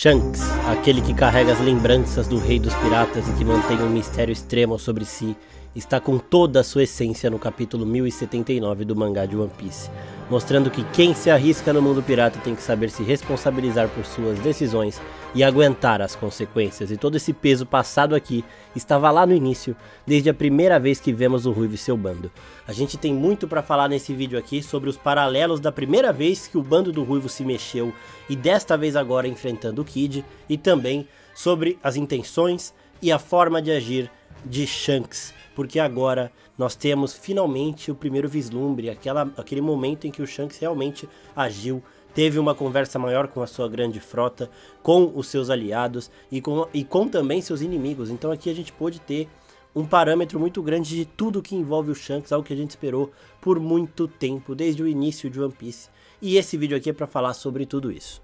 Shanks, aquele que carrega as lembranças do rei dos piratas e que mantém um mistério extremo sobre si, está com toda a sua essência no capítulo 1079 do mangá de One Piece, mostrando que quem se arrisca no mundo pirata tem que saber se responsabilizar por suas decisões e aguentar as consequências, e todo esse peso passado aqui estava lá no início, desde a primeira vez que vemos o Ruivo e seu bando. A gente tem muito para falar nesse vídeo aqui sobre os paralelos da primeira vez que o bando do Ruivo se mexeu e desta vez agora enfrentando o Kid, e também sobre as intenções e a forma de agir de Shanks, porque agora nós temos finalmente o primeiro vislumbre, aquele momento em que o Shanks realmente agiu, teve uma conversa maior com a sua grande frota, com os seus aliados e com também seus inimigos. Então aqui a gente pôde ter um parâmetro muito grande de tudo que envolve o Shanks, algo que a gente esperou por muito tempo, desde o início de One Piece. E esse vídeo aqui é para falar sobre tudo isso.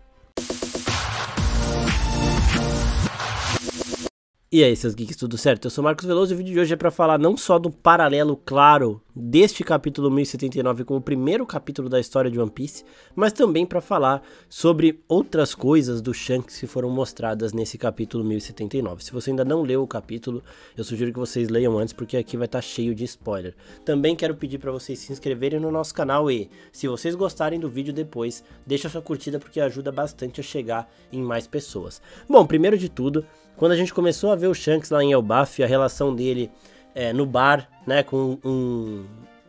E aí, seus geeks, tudo certo? Eu sou o Marcos Veloso e o vídeo de hoje é para falar não só do paralelo claro deste capítulo 1079 com o primeiro capítulo da história de One Piece, mas também para falar sobre outras coisas do Shanks que foram mostradas nesse capítulo 1079. Se você ainda não leu o capítulo, eu sugiro que vocês leiam antes, porque aqui vai estar cheio de spoiler. Também quero pedir para vocês se inscreverem no nosso canal e, se vocês gostarem do vídeo depois, deixa sua curtida porque ajuda bastante a chegar em mais pessoas. Bom, primeiro de tudo, quando a gente começou a ver o Shanks lá em Elbaf, a relação dele no bar, né, com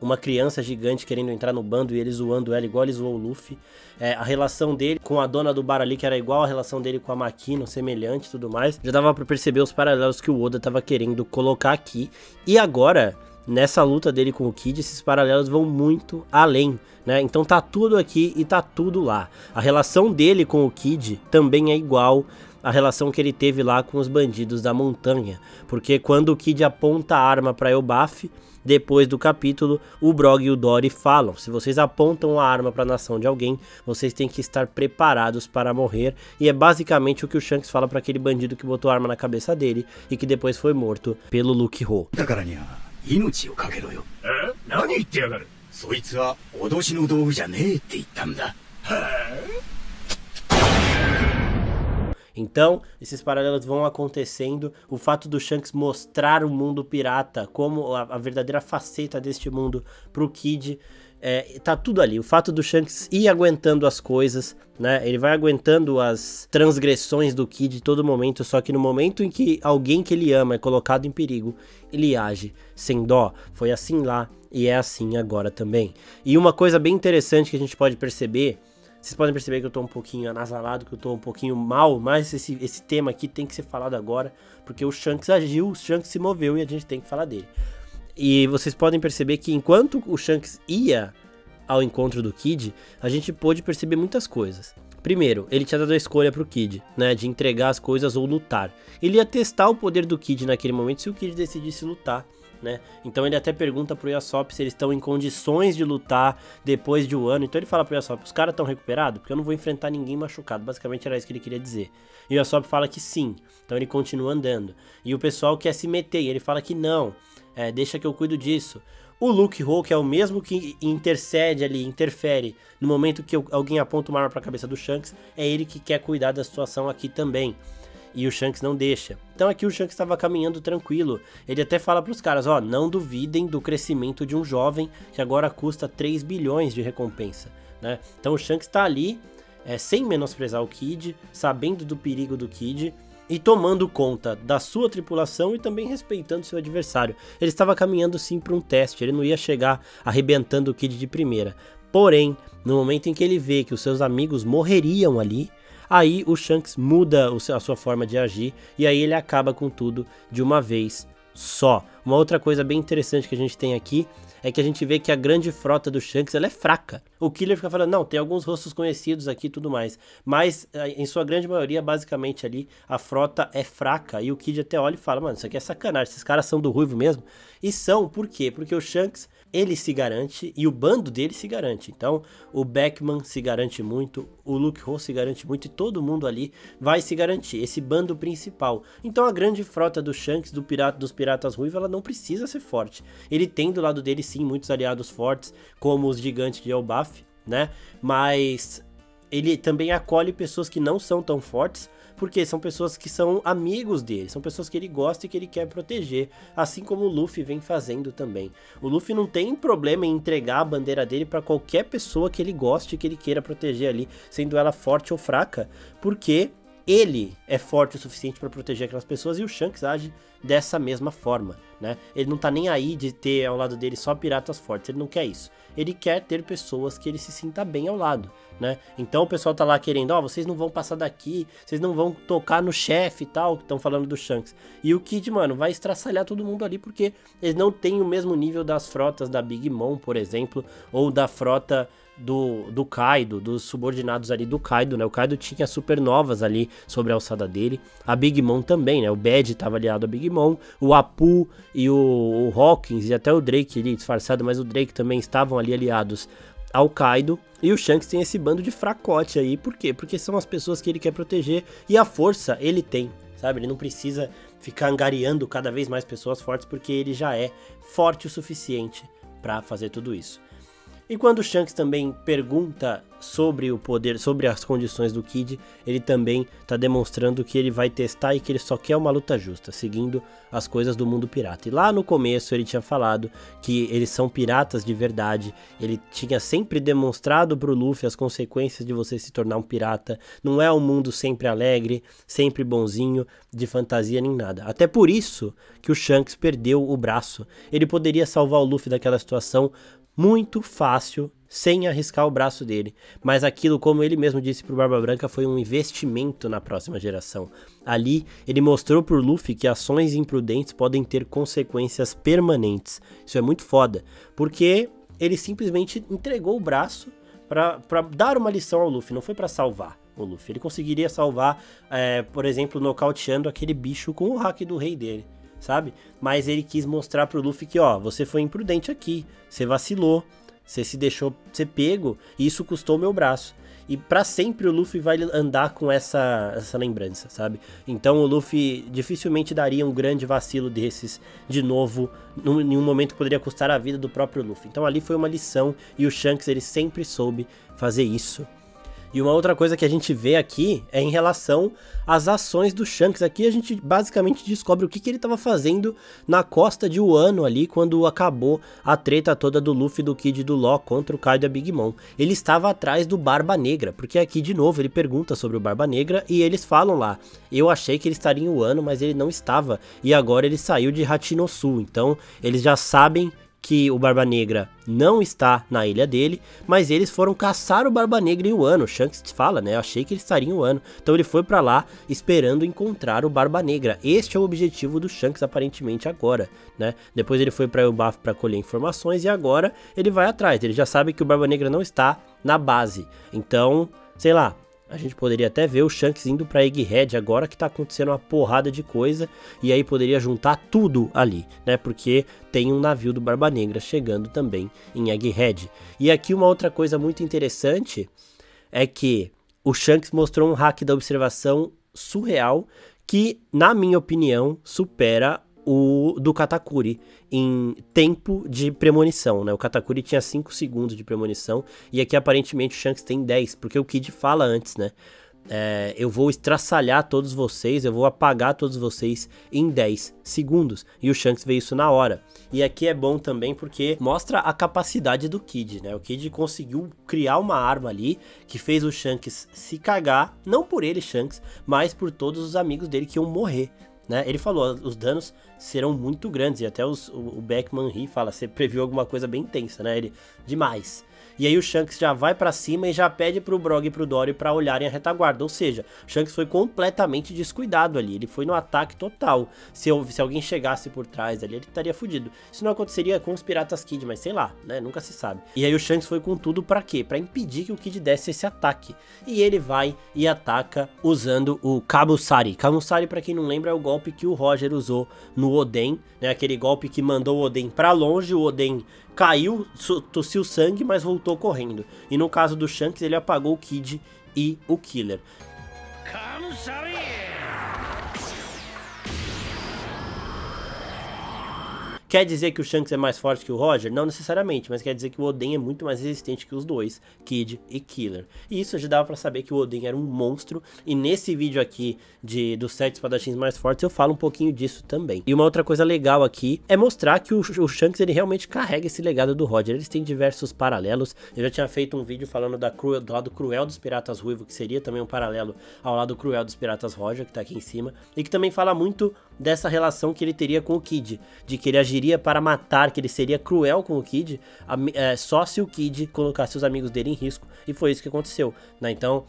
uma criança gigante querendo entrar no bando e ele zoando ela igual ele zoou o Luffy, a relação dele com a dona do bar ali, que era igual a relação dele com a Makino, semelhante e tudo mais, já dava pra perceber os paralelos que o Oda tava querendo colocar aqui. E agora, nessa luta dele com o Kid, esses paralelos vão muito além, né? Então tá tudo aqui e tá tudo lá. A relação dele com o Kid também é igual a relação que ele teve lá com os bandidos da montanha, porque quando o Kid aponta a arma para Elbaf, depois do capítulo, o Brog e o Dory falam: se vocês apontam a arma para a nação de alguém, vocês têm que estar preparados para morrer, e é basicamente o que o Shanks fala para aquele bandido que botou a arma na cabeça dele e que depois foi morto pelo Luke Ho. Então, esses paralelos vão acontecendo, o fato do Shanks mostrar o mundo pirata como a verdadeira faceta deste mundo pro Kid, tá tudo ali. O fato do Shanks ir aguentando as coisas, né, ele vai aguentando as transgressões do Kid todo momento, só que no momento em que alguém que ele ama é colocado em perigo, ele age sem dó. Foi assim lá e é assim agora também. E uma coisa bem interessante que a gente pode perceber, vocês podem perceber que eu tô um pouquinho anasalado, que eu tô um pouquinho mal, mas esse tema aqui tem que ser falado agora, porque o Shanks agiu, o Shanks se moveu e a gente tem que falar dele. E vocês podem perceber que enquanto o Shanks ia ao encontro do Kid, a gente pôde perceber muitas coisas. Primeiro, ele tinha dado a escolha pro Kid, né, de entregar as coisas ou lutar. Ele ia testar o poder do Kid naquele momento se o Kid decidisse lutar, né? Então ele até pergunta pro Yasop se eles estão em condições de lutar depois de um ano. Então ele fala pro Yasop: os caras estão recuperados? Porque eu não vou enfrentar ninguém machucado. Basicamente era isso que ele queria dizer. E o Yasop fala que sim. Então ele continua andando. E o pessoal quer se meter e ele fala que não, deixa que eu cuido disso. O Luke Ho, que é o mesmo que intercede ali, interfere no momento que alguém aponta uma arma pra cabeça do Shanks, é ele que quer cuidar da situação aqui também. E o Shanks não deixa. Então aqui o Shanks estava caminhando tranquilo. Ele até fala pros caras: ó, não duvidem do crescimento de um jovem que agora custa 3 bilhões de recompensa, né? Então o Shanks tá ali, sem menosprezar o Kid, sabendo do perigo do Kid e tomando conta da sua tripulação e também respeitando seu adversário. Ele estava caminhando sim para um teste, ele não ia chegar arrebentando o Kid de primeira. Porém, no momento em que ele vê que os seus amigos morreriam ali, aí o Shanks muda a sua forma de agir e aí ele acaba com tudo de uma vez só. Uma outra coisa bem interessante que a gente tem aqui é que a gente vê que a grande frota do Shanks ela é fraca. O Killer fica falando: não, tem alguns rostos conhecidos aqui e tudo mais, mas em sua grande maioria, basicamente ali, a frota é fraca. E o Kid até olha e fala: mano, isso aqui é sacanagem, esses caras são do Ruivo mesmo? E são, por quê? Porque o Shanks, ele se garante e o bando dele se garante. Então o Beckman se garante muito, o Luke Ho se garante muito e todo mundo ali vai se garantir, esse bando principal. Então a grande frota do Shanks, dos piratas ruivos, ela não precisa ser forte. Ele tem do lado dele sim muitos aliados fortes, como os gigantes de Elbaf, né? Mas ele também acolhe pessoas que não são tão fortes, porque são pessoas que são amigos dele, são pessoas que ele gosta e que ele quer proteger, assim como o Luffy vem fazendo também. O Luffy não tem problema em entregar a bandeira dele para qualquer pessoa que ele goste e que ele queira proteger ali, sendo ela forte ou fraca, porque ele é forte o suficiente para proteger aquelas pessoas e o Shanks age dessa mesma forma, né? Ele não tá nem aí de ter ao lado dele só piratas fortes, ele não quer isso. Ele quer ter pessoas que ele se sinta bem ao lado, né? Então o pessoal tá lá querendo, ó, vocês não vão passar daqui, vocês não vão tocar no chefe e tal, que estão falando do Shanks. E o Kid, mano, vai estraçalhar todo mundo ali porque eles não têm o mesmo nível das frotas da Big Mom, por exemplo, ou da frota do Kaido, dos subordinados ali do Kaido, né? O Kaido tinha supernovas ali sobre a alçada dele, a Big Mom também, né? O Bad tava aliado a Big Mom, o Apu e o Hawkins e até o Drake ali disfarçado, mas o Drake também estavam ali aliados ao Kaido, e o Shanks tem esse bando de fracote aí, por quê? Porque são as pessoas que ele quer proteger, e a força ele tem, sabe? Ele não precisa ficar angariando cada vez mais pessoas fortes, porque ele já é forte o suficiente pra fazer tudo isso. E quando o Shanks também pergunta sobre o poder, sobre as condições do Kid, ele também está demonstrando que ele vai testar e que ele só quer uma luta justa, seguindo as coisas do mundo pirata. E lá no começo ele tinha falado que eles são piratas de verdade, ele tinha sempre demonstrado para o Luffy as consequências de você se tornar um pirata, não é um mundo sempre alegre, sempre bonzinho, de fantasia nem nada. Até por isso que o Shanks perdeu o braço, ele poderia salvar o Luffy daquela situação muito fácil, sem arriscar o braço dele, mas aquilo, como ele mesmo disse pro Barba Branca, foi um investimento na próxima geração. Ali, ele mostrou pro Luffy que ações imprudentes podem ter consequências permanentes. Isso é muito foda, porque ele simplesmente entregou o braço pra dar uma lição ao Luffy, não foi pra salvar o Luffy. Ele conseguiria salvar, por exemplo, nocauteando aquele bicho com o hack do rei dele, sabe? Mas ele quis mostrar pro Luffy que, ó, você foi imprudente aqui, você vacilou, você se deixou ser pego, e isso custou meu braço. E pra sempre o Luffy vai andar com essa lembrança, sabe? Então o Luffy dificilmente daria um grande vacilo desses de novo, em um momento que poderia custar a vida do próprio Luffy. Então ali foi uma lição, e o Shanks, ele sempre soube fazer isso. E uma outra coisa que a gente vê aqui é em relação às ações do Shanks. Aqui a gente basicamente descobre o que ele estava fazendo na costa de Wano ali, quando acabou a treta toda do Luffy, do Kid e do Law contra o Kaido e a Big Mom. Ele estava atrás do Barba Negra, porque aqui de novo ele pergunta sobre o Barba Negra e eles falam lá: eu achei que ele estaria em Wano, mas ele não estava, e agora ele saiu de Hachinosu. Então eles já sabem que o Barba Negra não está na ilha dele, mas eles foram caçar o Barba Negra em Wano. O Shanks fala, né? Eu achei que ele estaria em Wano. Então ele foi pra lá esperando encontrar o Barba Negra. Este é o objetivo do Shanks aparentemente agora, né? Depois ele foi pra Elbaf pra colher informações e agora ele vai atrás. Ele já sabe que o Barba Negra não está na base. Então, sei lá, a gente poderia até ver o Shanks indo pra Egghead agora que tá acontecendo uma porrada de coisa, e aí poderia juntar tudo ali, né? Porque tem um navio do Barba Negra chegando também em Egghead. E aqui uma outra coisa muito interessante é que o Shanks mostrou um hack da observação surreal que, na minha opinião, supera o do Katakuri em tempo de premonição, né? O Katakuri tinha 5 segundos de premonição e aqui aparentemente o Shanks tem 10, porque o Kid fala antes, né? Eu vou estraçalhar todos vocês, eu vou apagar todos vocês em 10 segundos. E o Shanks vê isso na hora. E aqui é bom também porque mostra a capacidade do Kid, né? O Kid conseguiu criar uma arma ali que fez o Shanks se cagar, não por ele, Shanks, mas por todos os amigos dele que iam morrer, né? Ele falou, os danos serão muito grandes, e até o Beckman ri, fala, você previu alguma coisa bem intensa, né? Ele, demais. E aí o Shanks já vai pra cima e já pede pro Brog e pro Dory pra olharem a retaguarda. Ou seja, o Shanks foi completamente descuidado ali. Ele foi no ataque total. Se alguém chegasse por trás ali, ele estaria fudido. Isso não aconteceria com os Piratas Kid, mas sei lá, né? Nunca se sabe. E aí o Shanks foi com tudo pra quê? Pra impedir que o Kid desse esse ataque. E ele vai e ataca usando o Kabusari. Kabusari, pra quem não lembra, é o golpe que o Roger usou no Oden, né? Aquele golpe que mandou o Oden pra longe, o Oden caiu, tossiu sangue, mas voltou correndo. E no caso do Shanks, ele apagou o Kid e o Killer. Quer dizer que o Shanks é mais forte que o Roger? Não necessariamente, mas quer dizer que o Oden é muito mais resistente que os dois, Kid e Killer. E isso já dava pra saber que o Oden era um monstro, e nesse vídeo aqui dos 7 espadachins mais fortes eu falo um pouquinho disso também. E uma outra coisa legal aqui é mostrar que o Shanks ele realmente carrega esse legado do Roger. Eles têm diversos paralelos. Eu já tinha feito um vídeo falando do lado cruel dos piratas Ruivo, que seria também um paralelo ao lado cruel dos piratas Roger, que tá aqui em cima, e que também fala muito dessa relação que ele teria com o Kid, de que ele agiria para matar, que ele seria cruel com o Kid, só se o Kid colocasse os amigos dele em risco, e foi isso que aconteceu, né? Então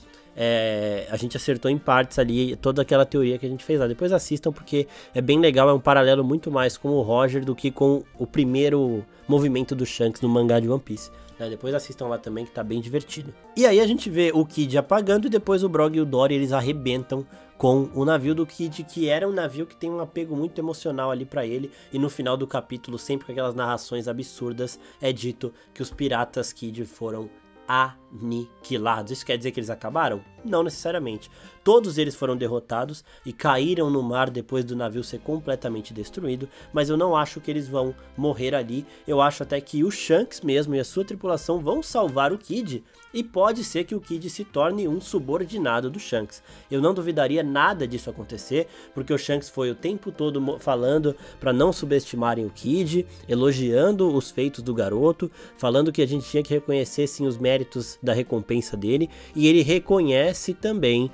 a gente acertou em partes ali toda aquela teoria que a gente fez lá. Depois assistam, porque é bem legal, é um paralelo muito mais com o Roger do que com o primeiro movimento do Shanks no mangá de One Piece, né? Depois assistam lá também, que tá bem divertido. E aí a gente vê o Kid apagando, e depois o Brog e o Dory eles arrebentam com o navio do Kid, que era um navio que tem um apego muito emocional ali pra ele, e no final do capítulo, sempre com aquelas narrações absurdas, é dito que os piratas Kid foram aniquilados. Isso quer dizer que eles acabaram? Não necessariamente. Todos eles foram derrotados e caíram no mar depois do navio ser completamente destruído, mas eu não acho que eles vão morrer ali. Eu acho até que o Shanks mesmo e a sua tripulação vão salvar o Kid, e pode ser que o Kid se torne um subordinado do Shanks. Eu não duvidaria nada disso acontecer, porque o Shanks foi o tempo todo falando para não subestimarem o Kid, elogiando os feitos do garoto, falando que a gente tinha que reconhecer sim os méritos da recompensa dele, e ele reconhece também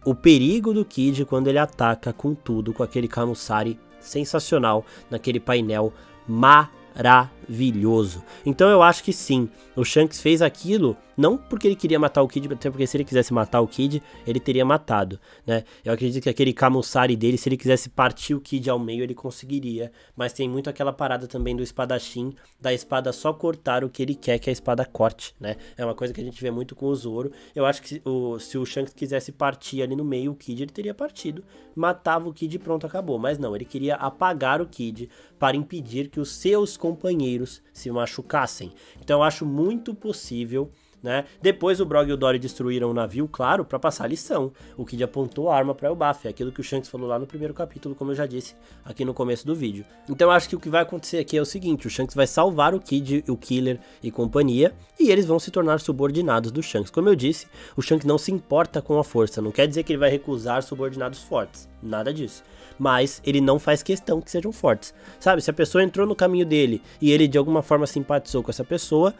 o perigo do Kid quando ele ataca com tudo, com aquele Kamusari sensacional naquele painel maravilhoso. Então eu acho que sim, o Shanks fez aquilo não porque ele queria matar o Kid, até porque se ele quisesse matar o Kid, ele teria matado, né? Eu acredito que aquele Kamusari dele, se ele quisesse partir o Kid ao meio, ele conseguiria, mas tem muito aquela parada também do espadachim, da espada só cortar o que ele quer que a espada corte, né? É uma coisa que a gente vê muito com o Zoro. Eu acho que se o Shanks quisesse partir ali no meio o Kid, ele teria partido, matava o Kid e pronto, acabou. Mas não, ele queria apagar o Kid para impedir que os seus companheiros se machucassem. Então eu acho muito possível, né? Depois o Brog e o Dory destruíram o navio, claro, para passar a lição. O Kid apontou a arma para Elbaf, é aquilo que o Shanks falou lá no primeiro capítulo, como eu já disse aqui no começo do vídeo. Então eu acho que o que vai acontecer aqui é o seguinte: o Shanks vai salvar o Kid, o Killer e companhia, e eles vão se tornar subordinados do Shanks. Como eu disse, o Shanks não se importa com a força, não quer dizer que ele vai recusar subordinados fortes, nada disso. Mas ele não faz questão que sejam fortes, sabe? Se a pessoa entrou no caminho dele e ele de alguma forma simpatizou com essa pessoa,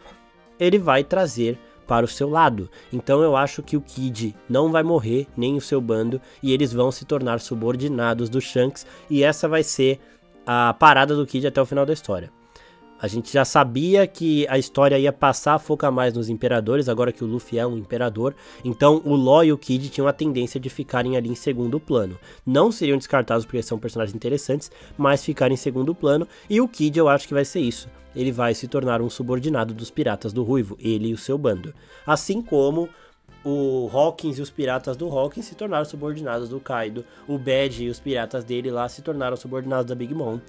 ele vai trazer para o seu lado. Então eu acho que o Kid não vai morrer, nem o seu bando, e eles vão se tornar subordinados do Shanks, e essa vai ser a parada do Kid até o final da história. A gente já sabia que a história ia passar a focar mais nos imperadores, agora que o Luffy é um imperador, então o Law e o Kid tinham a tendência de ficarem ali em segundo plano. Não seriam descartados porque são personagens interessantes, mas ficarem em segundo plano, e o Kid eu acho que vai ser isso. Ele vai se tornar um subordinado dos piratas do Ruivo, ele e o seu bando. Assim como o Hawkins e os piratas do Hawkins se tornaram subordinados do Kaido, o Bad e os piratas dele lá se tornaram subordinados da Big Mom.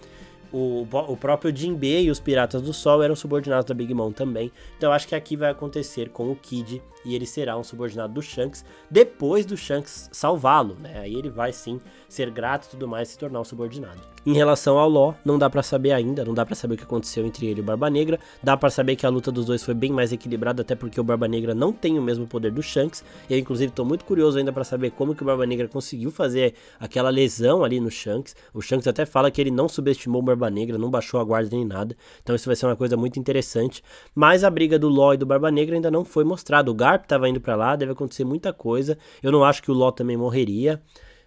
O próprio Jinbe e os Piratas do Sol eram subordinados da Big Mom também. Então eu acho que aqui vai acontecer com o Kid, e ele será um subordinado do Shanks depois do Shanks salvá-lo, né? Aí ele vai sim ser grato e tudo mais, se tornar um subordinado. Em relação ao Law, não dá pra saber ainda, não dá pra saber o que aconteceu entre ele e o Barba Negra. Dá pra saber que a luta dos dois foi bem mais equilibrada, até porque o Barba Negra não tem o mesmo poder do Shanks. Eu inclusive tô muito curioso ainda pra saber como que o Barba Negra conseguiu fazer aquela lesão ali no Shanks. O Shanks até fala que ele não subestimou o Barba Negra, não baixou a guarda nem nada. Então isso vai ser uma coisa muito interessante. Mas a briga do Law e do Barba Negra ainda não foi mostrada. O Garp tava indo pra lá, deve acontecer muita coisa. Eu não acho que o Law também morreria,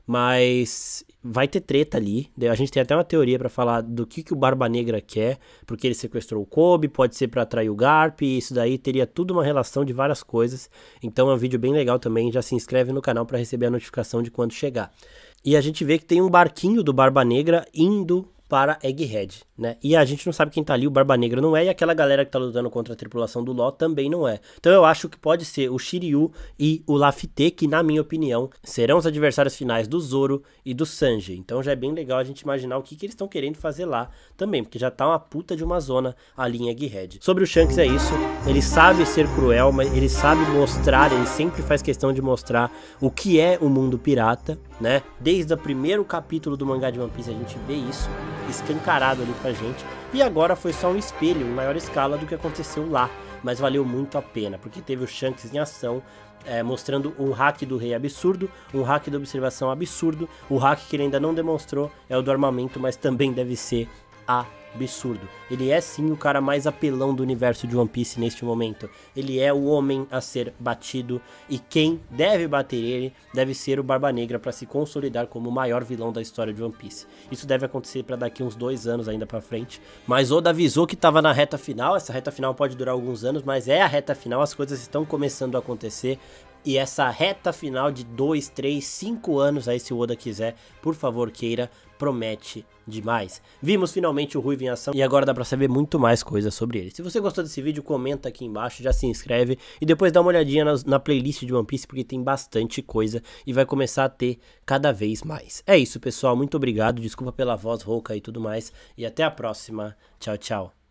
mas vai ter treta ali. A gente tem até uma teoria pra falar do que o Barba Negra quer, porque ele sequestrou o Kobe, pode ser pra atrair o Garp, e isso daí teria tudo uma relação de várias coisas. Então é um vídeo bem legal também, já se inscreve no canal pra receber a notificação de quando chegar. E a gente vê que tem um barquinho do Barba Negra indo para Egghead, né? E a gente não sabe quem tá ali, o Barba Negra não é, e aquela galera que tá lutando contra a tripulação do Law também não é. Então eu acho que pode ser o Shiryu e o Lafite, que na minha opinião serão os adversários finais do Zoro e do Sanji. Então já é bem legal a gente imaginar o que eles estão querendo fazer lá também, porque já tá uma puta de uma zona ali em Egghead. Sobre o Shanks é isso, ele sabe ser cruel, mas ele sabe mostrar, ele sempre faz questão de mostrar o que é o mundo pirata, né? Desde o primeiro capítulo do mangá de One Piece a gente vê isso escancarado ali pra gente. E agora foi só um espelho em maior escala do que aconteceu lá. Mas valeu muito a pena, porque teve o Shanks em ação, mostrando um hack do rei absurdo, um hack da observação absurdo. O hack que ele ainda não demonstrou é o do armamento, mas também deve ser absurdo. Ele é sim o cara mais apelão do universo de One Piece neste momento. Ele é o homem a ser batido, e quem deve bater ele deve ser o Barba Negra para se consolidar como o maior vilão da história de One Piece. Isso deve acontecer para daqui uns 2 anos ainda para frente, mas Oda avisou que estava na reta final. Essa reta final pode durar alguns anos, mas é a reta final, as coisas estão começando a acontecer. E essa reta final de 2, 3, 5 anos, aí se o Oda quiser, por favor queira, promete demais. Vimos finalmente o Ruivo em ação e agora dá pra saber muito mais coisas sobre ele. Se você gostou desse vídeo, comenta aqui embaixo, já se inscreve e depois dá uma olhadinha na playlist de One Piece, porque tem bastante coisa e vai começar a ter cada vez mais. É isso, pessoal, muito obrigado, desculpa pela voz rouca e tudo mais, e até a próxima. Tchau, tchau.